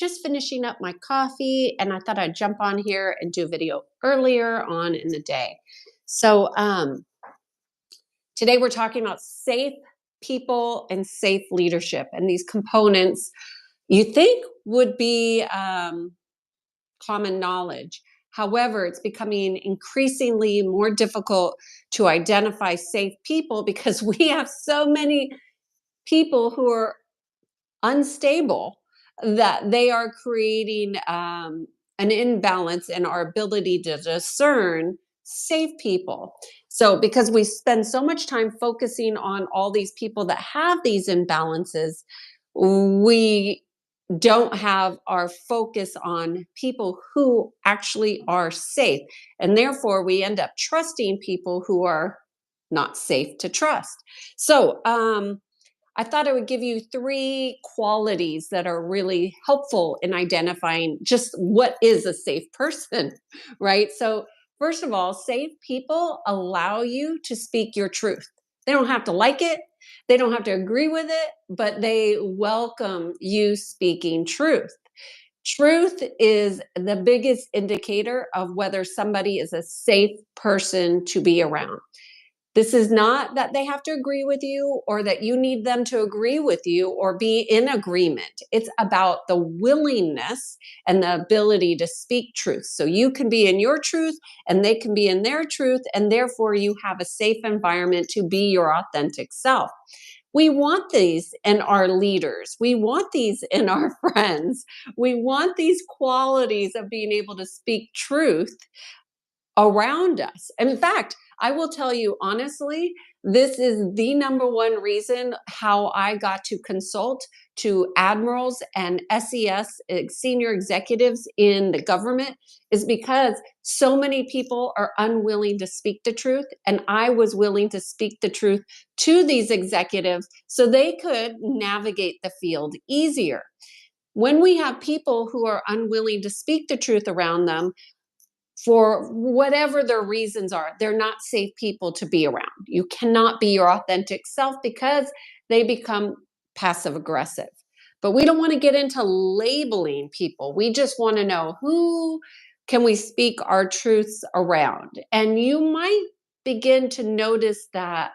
just finishing up my coffee, and I thought I'd jump on here and do a video earlier on in the day. So, today we're talking about safe people and safe leadership, and these components you think would be common knowledge. However, it's becoming increasingly more difficult to identify safe people because we have so many people who are unstable that they are creating an imbalance in our ability to discern safe people. So, because we spend so much time focusing on all these people that have these imbalances, we don't have our focus on people who actually are safe. And therefore, we end up trusting people who are not safe to trust. So, I thought I would give you 3 qualities that are really helpful in identifying just what is a safe person, right? So, first of all, safe people allow you to speak your truth. They don't have to like it, they don't have to agree with it, but they welcome you speaking truth. Truth is the biggest indicator of whether somebody is a safe person to be around. This is not that they have to agree with you or that you need them to agree with you or be in agreement. It's about the willingness and the ability to speak truth. So you can be in your truth and they can be in their truth, and therefore you have a safe environment to be your authentic self. We want these in our leaders. We want these in our friends. We want these qualities of being able to speak truth around us. In fact, I will tell you honestly, this is the number one reason how I got to consult to admirals and SES senior executives in the government is because so many people are unwilling to speak the truth. And I was willing to speak the truth to these executives so they could navigate the field easier. When we have people who are unwilling to speak the truth around them, for whatever their reasons are, they're not safe people to be around. You cannot be your authentic self because they become passive aggressive. But we don't want to get into labeling people. We just want to know who can we speak our truths around. And you might begin to notice that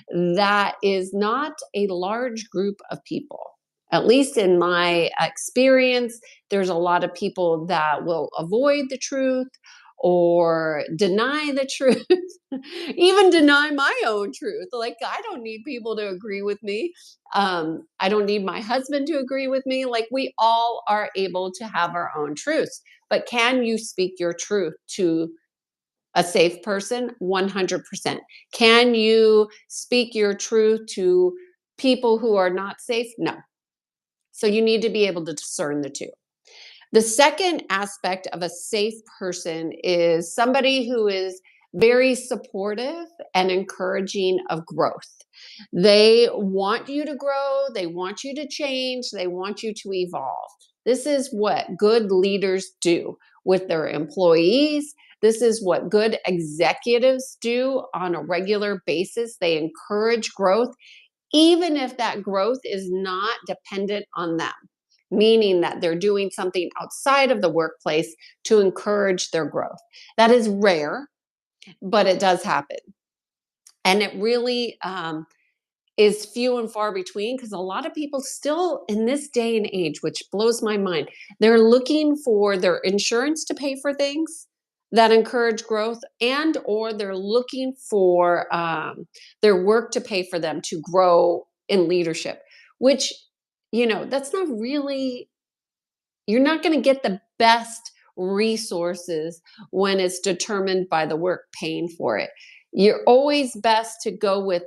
that is not a large group of people. At least in my experience, there's a lot of people that will avoid the truth or deny the truth, even deny my own truth. Like, I don't need people to agree with me. I don't need my husband to agree with me. Like, we all are able to have our own truths. But can you speak your truth to a safe person? 100%. Can you speak your truth to people who are not safe? No. So you need to be able to discern the two. The second aspect of a safe person is somebody who is very supportive and encouraging of growth. They want you to grow, they want you to change, they want you to evolve. This is what good leaders do with their employees. This is what good executives do on a regular basis. They encourage growth, even if that growth is not dependent on them, meaning that they're doing something outside of the workplace to encourage their growth. That is rare, but it does happen. And it really is few and far between because a lot of people still in this day and age, which blows my mind, they're looking for their insurance to pay for things that encourage growth, and or they're looking for their work to pay for them to grow in leadership, which, that's not really, you're not going to get the best resources when it's determined by the work paying for it. You're always best to go with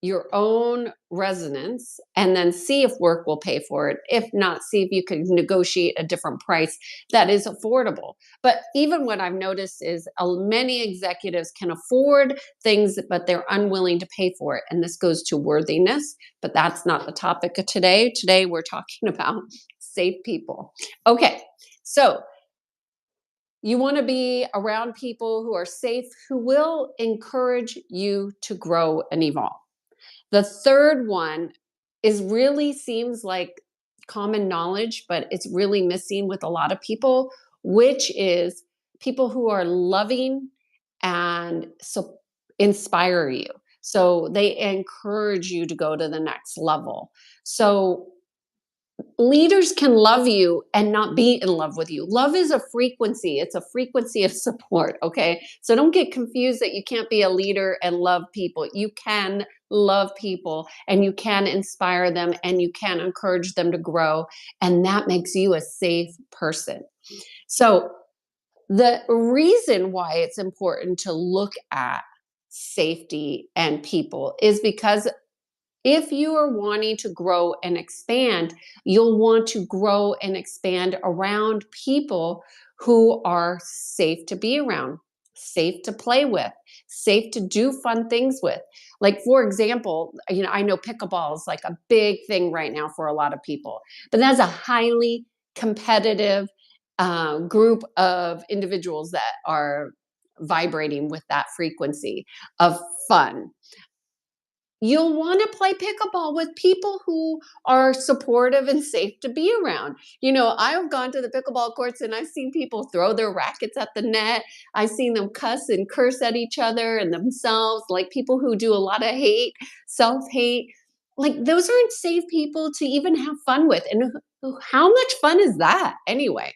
your own resonance and then see if work will pay for it. If not, see if you can negotiate a different price that is affordable. But even what I've noticed is many executives can afford things, but they're unwilling to pay for it. And this goes to worthiness, but that's not the topic of today. Today, we're talking about safe people. Okay, so you want to be around people who are safe, who will encourage you to grow and evolve. The third one is really seems like common knowledge, but it's really missing with a lot of people, which is people who are loving and so inspire you. So they encourage you to go to the next level. So leaders can love you and not be in love with you. Love is a frequency, it's a frequency of support. Okay. So don't get confused that you can't be a leader and love people. You can love people and you can inspire them and you can encourage them to grow. And that makes you a safe person. So, the reason why it's important to look at safety and people is because if you are wanting to grow and expand, you'll want to grow and expand around people who are safe to be around, safe to play with, safe to do fun things with. Like, for example, I know pickleball is like a big thing right now for a lot of people, but that's a highly competitive group of individuals that are vibrating with that frequency of fun. You'll want to play pickleball with people who are supportive and safe to be around. I've gone to the pickleball courts and I've seen people throw their rackets at the net. I've seen them cuss and curse at each other and themselves, like people who do a lot of hate, self hate. Like, those aren't safe people to even have fun with. And how much fun is that anyway?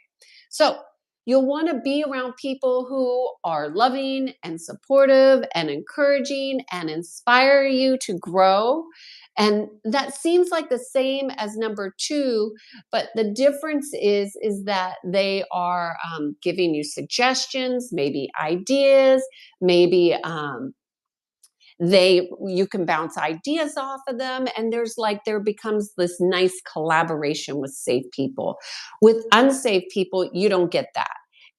So, you'll want to be around people who are loving and supportive and encouraging and inspire you to grow. And that seems like the same as number two, but the difference is that they are giving you suggestions, maybe ideas, maybe you can bounce ideas off of them, and there becomes this nice collaboration with safe people. With unsafe people, you don't get that.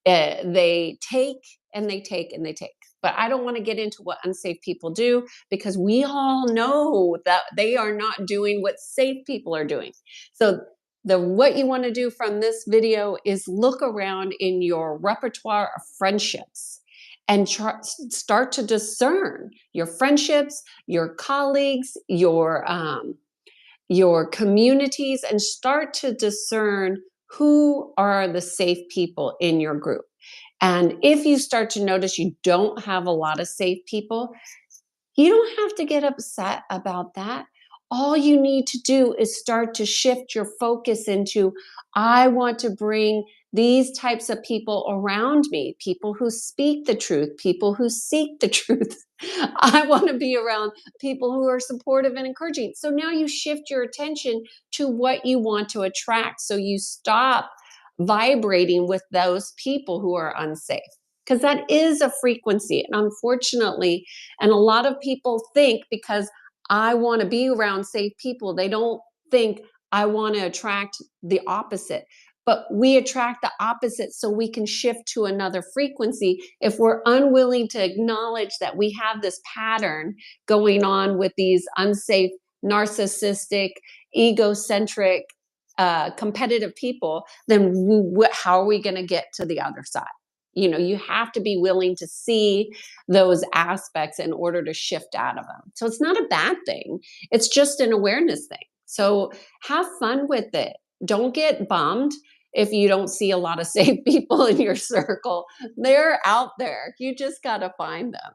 They take and they take and they take. But I don't want to get into what unsafe people do, because we all know that they are not doing what safe people are doing. So what you want to do from this video is look around in your repertoire of friendships and start to discern your friendships, your colleagues, your communities, and start to discern who are the safe people in your group. And if you start to notice you don't have a lot of safe people, you don't have to get upset about that. All you need to do is start to shift your focus into, I want to bring these types of people around me, people who speak the truth, people who seek the truth. I want to be around people who are supportive and encouraging. So now you shift your attention to what you want to attract. So you stop vibrating with those people who are unsafe, because that is a frequency. And unfortunately, and a lot of people think, because I want to be around safe people, they don't think I want to attract the opposite. But we attract the opposite so we can shift to another frequency if we're unwilling to acknowledge that we have this pattern going on with these unsafe, narcissistic, egocentric, competitive people. Then how are we going to get to the other side? You have to be willing to see those aspects in order to shift out of them. So it's not a bad thing. It's just an awareness thing. So have fun with it. Don't get bummed if you don't see a lot of safe people in your circle. They're out there. You just got to find them.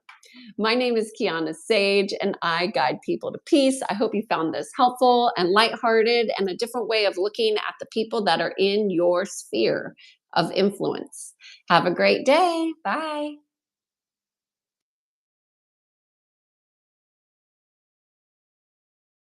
My name is Kiana Sage, and I guide people to peace. I hope you found this helpful and lighthearted and a different way of looking at the people that are in your sphere of influence. Have a great day. Bye.